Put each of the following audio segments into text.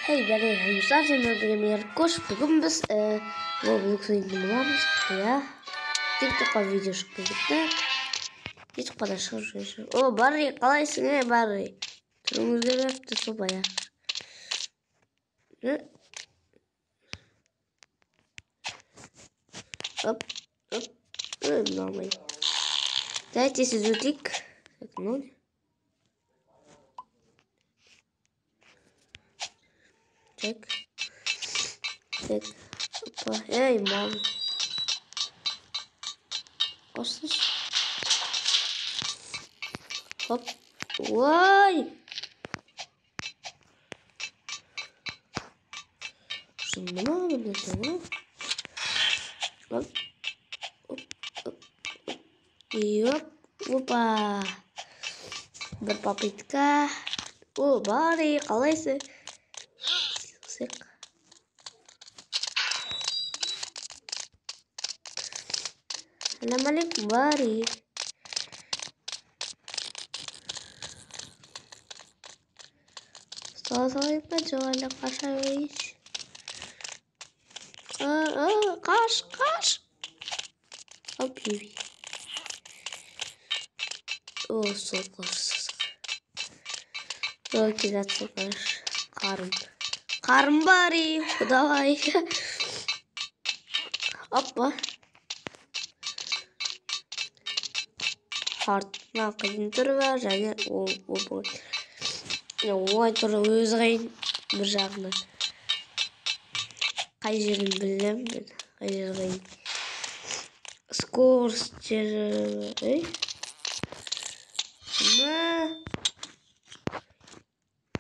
Hey ben Reyhan Musar, seninle Premier Koş. Bugün biz Roblox oyununu ya. TikTok'a video çıktı. Hiç kadar şarjı. O Barry, kalaysın he Barry. Turumuz görüyordu sobaya. Hop hop. Öyle Дайте сюда. Так, ну. Так. Так. Опа. Эй, мам. Послушай. Хоп. Ой. Что не надо, блядь, Оп. Оп. Оп. И оп. Опа. Berpapaitkah? Oh, bari kalesi. Sek. Assalamualaikum bari. Sağ pecola kaşaviç. Kaş. Hop yürü. Oh, sokursuz. Çok güzel sokar. Karım bari. Davay. Hoppa. Hartına kıyındır var. Yani o ойнтыры өзі қиын бір жағынан. Қай жерін білем мен. Қай жер қиын. Скорость жері.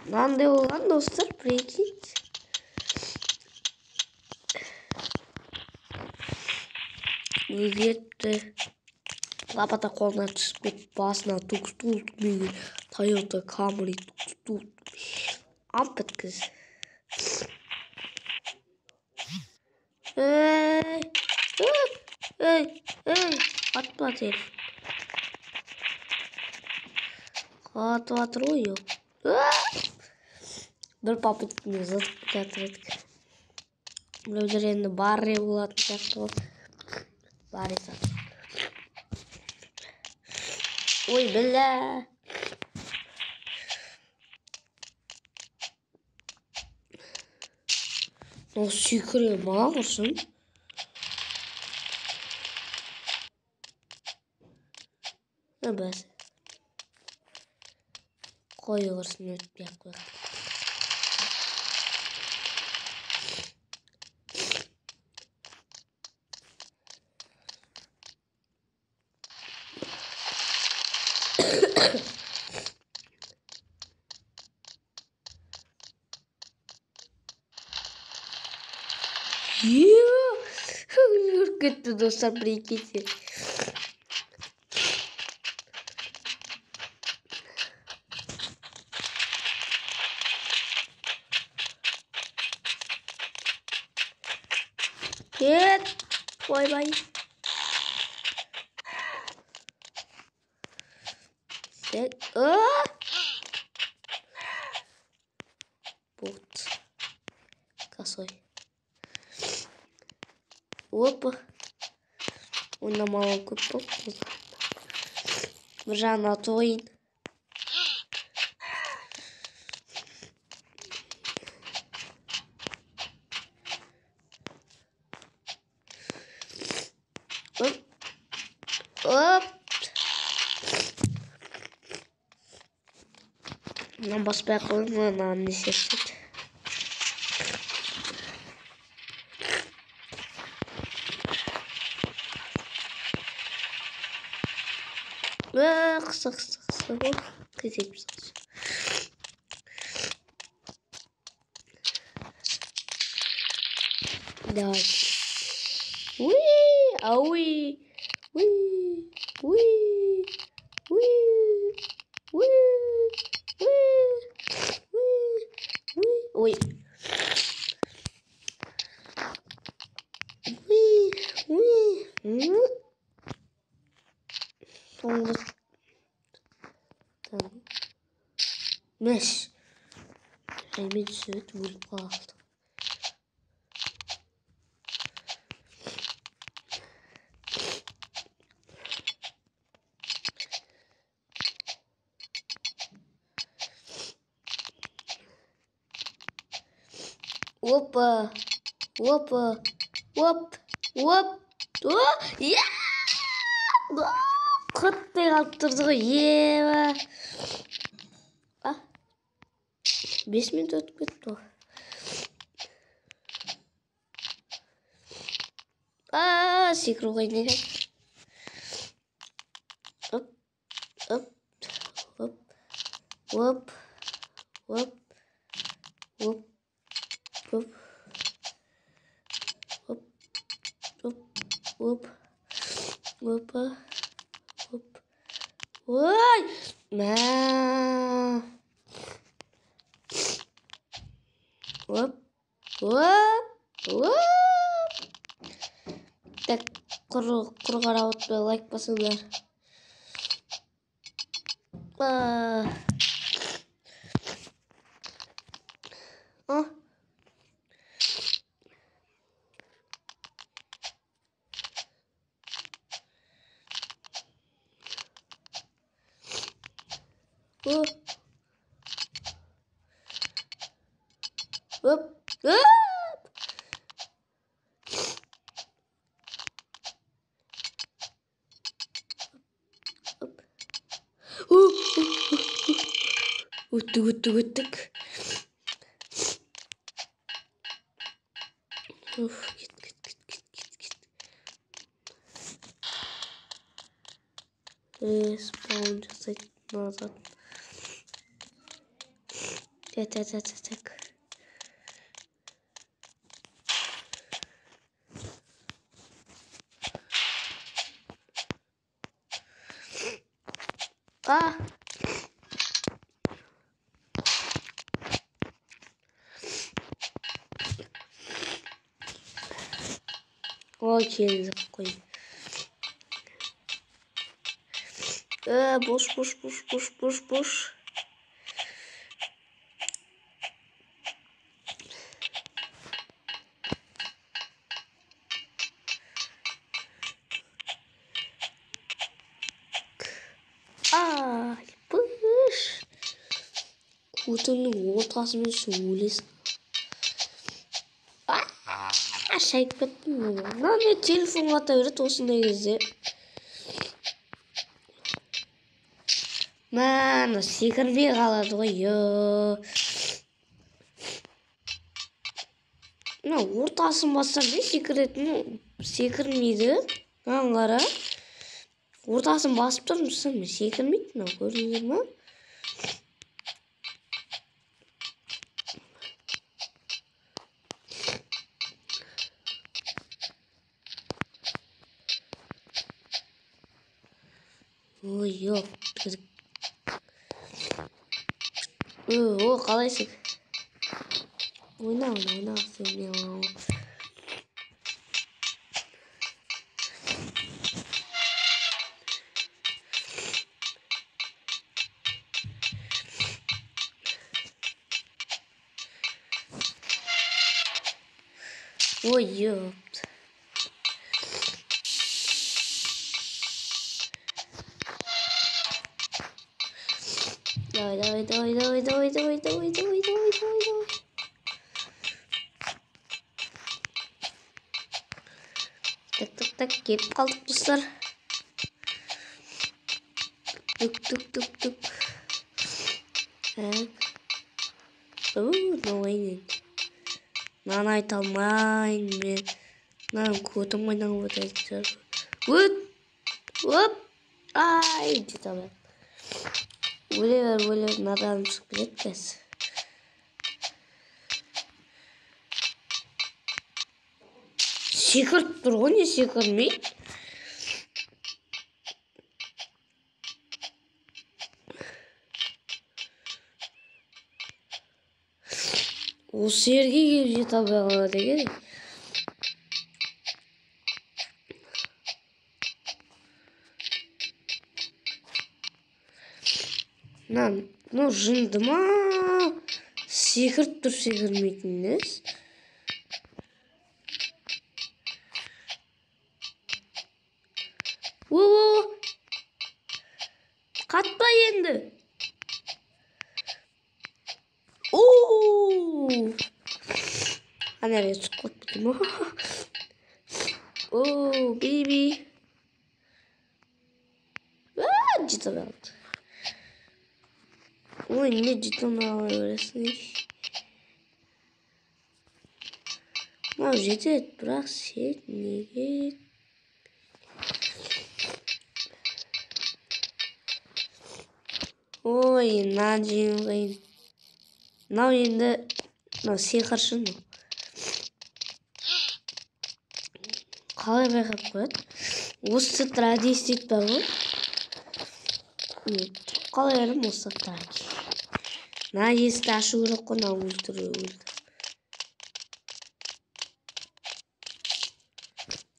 Мынандай болған достар, прикиньте. Өзгертті. Лапата қолына түсіп кетіп басына тук-тук деген Toyota Camry тук-тук. Ап біткіз. Эй, атпа тел. Қатып атыр ғой ел. Бір попытканы зытып кетіп едік. Біреулер енді барре болатын сияқты ғой. Барре сатып. Ой, бля. О, секрет, малышым. Бәс. Қойылырсын өтпей ақ қойып. Кетті достар, прикиньте. Кет. Бай-бай. Бот. Косой. Опа. Ойнамауға көп болды. Бір жағына тойын. Оп. Мынаны баспай қойын, мынаны не септеді. Қысы бол. Кезек салшы. Давай. Ауи. Ой. Меш. Мен сөйтіп өліп қалды. Опа, опа, оп, оп, я! Құттай қалып тұрды ғой, еба. 5 минут өтіп кетті. Секіру қайын екен. Оп, оп, оп, оп, оп, оп, оп, оп, оп, оп, оп, ой, мә. Оп, оп, оп. Так, құр қарап отпай лайк басыңдар. Оп, оп. Өттік. Кет. Респаун жасайды назад. Так. Ой, через какой. Буш. Буш. Кутының ортасымен сөйлесін. Шайып кеттім. Мынаны телефонға ата береді осындай кезде. Мана секірмей қалады ғой. Ортасын бассам не секіретін? Секірмейді. Қара. Ортасын басып тұрмысың, секірмейді. Көрдіңдер ма? Ой, жоқ. О, қалайсың? Ойна. Ой, ёпт. Давай. Так, келіп қалдық достар. Тук. Нойнен. Нан айта алмайын мен. Нан көтім ойнан өтәйтір. Оп. Ай, жета бәр. Өлер, наданым шығып кетеді кәз. Секіріп тұр ғой, не секірмей? Осы жерге келіп жете алмай қалады екен. Жынды ма? Секіріп тұр секірмейтініңіз. Қатпа енді. Анария çıkıp gittim. Baby. Cidden aldı. Ne cidden aldı öylesine. Ama cidden bırak sen niye? Naciğim. Енді сиқыршы ма? Қалай байқап қояды? Осы традиция бар ғой. Қалай әрім осы традиция. Есікті ашу керек қой, өлтіру.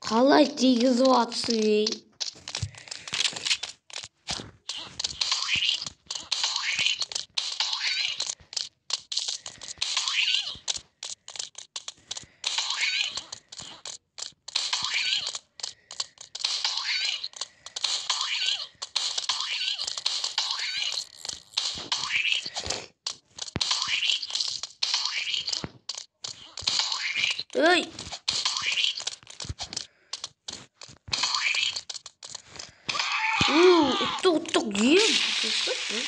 Қалай тигізіп атсың, ей? Ой! Ұттық ем!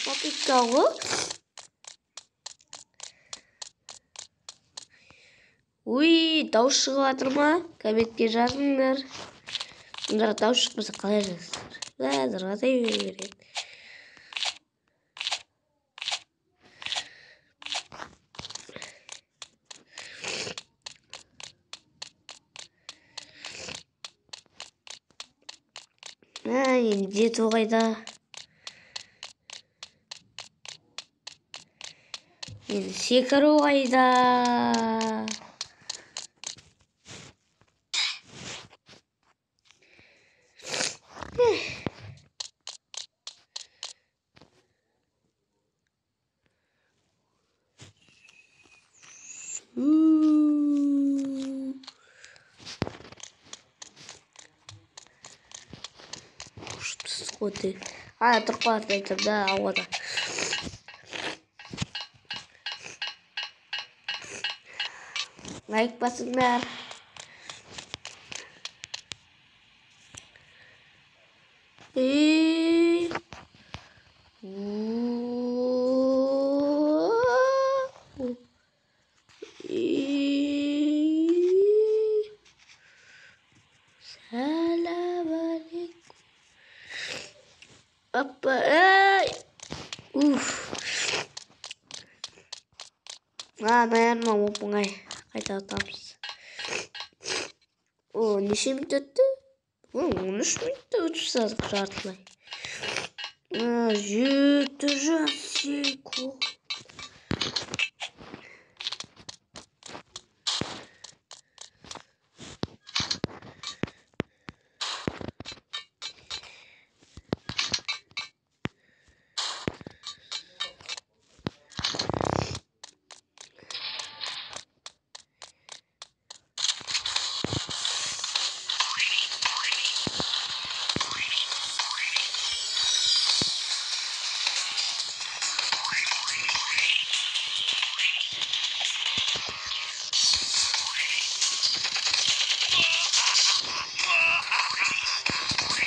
Папикалы. Дауыс шығып жатыр ма? Комментке жазыңдар. Дауыс шықпаса қалай жазыңдар? Жазғатай береді. Енді тоғайда. Енді секіру қайда. Sıkıntı. Тұрып қалады айтып да ауада. Лайк басыңдар. Hoppa, dayanmam оп-оңай. Қайта атамыз. Неше минут өтті? 13 минутта өтіп сазық жартылай. Жеті жасеку.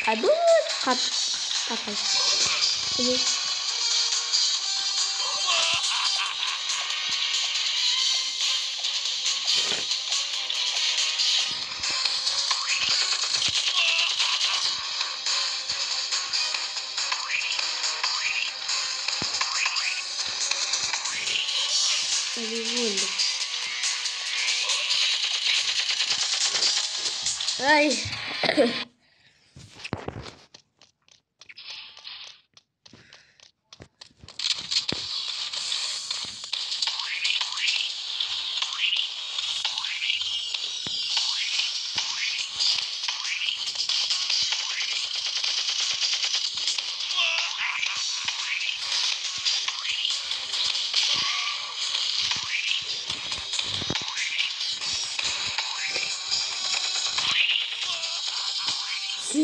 Aduh, apa? Ini. Ay.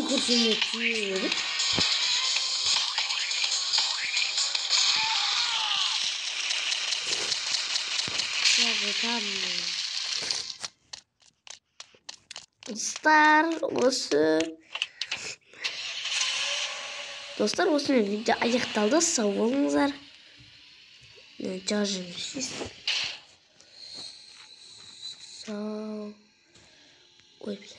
kurşunu tüyüyorum. Tamam. Dostlar осы видео аяқталды. Сау болыңыздар. Жазыңыз. Сау. Ой, бля.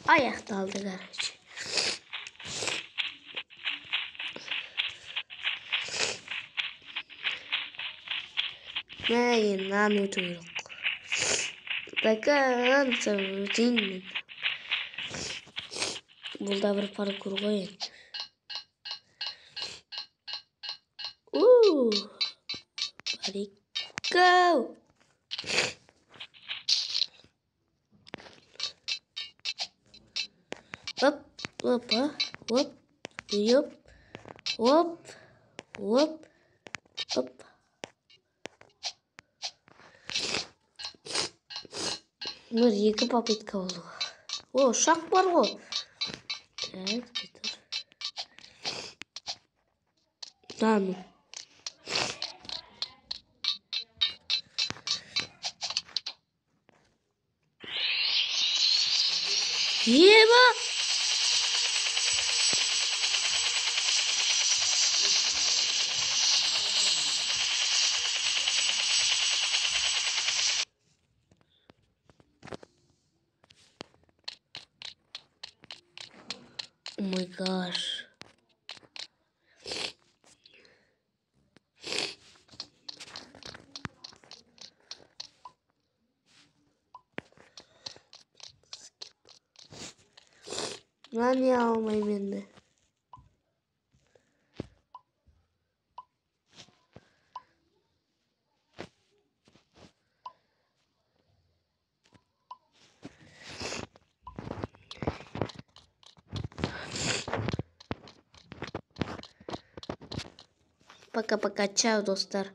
Аяқталды, короче. Нан өту жоқ. Bakın söyleyeyim. Burada bir parkur koyun. Go. Hop, hop, hop, hop, hop, hop, hop. Bunlar екі попытка oldu. O, şak var o. Evet, getir. Tamam. Yeba. Oh my gosh. Lan ya almayayım ben de. Пока-пока. Чао, достlar.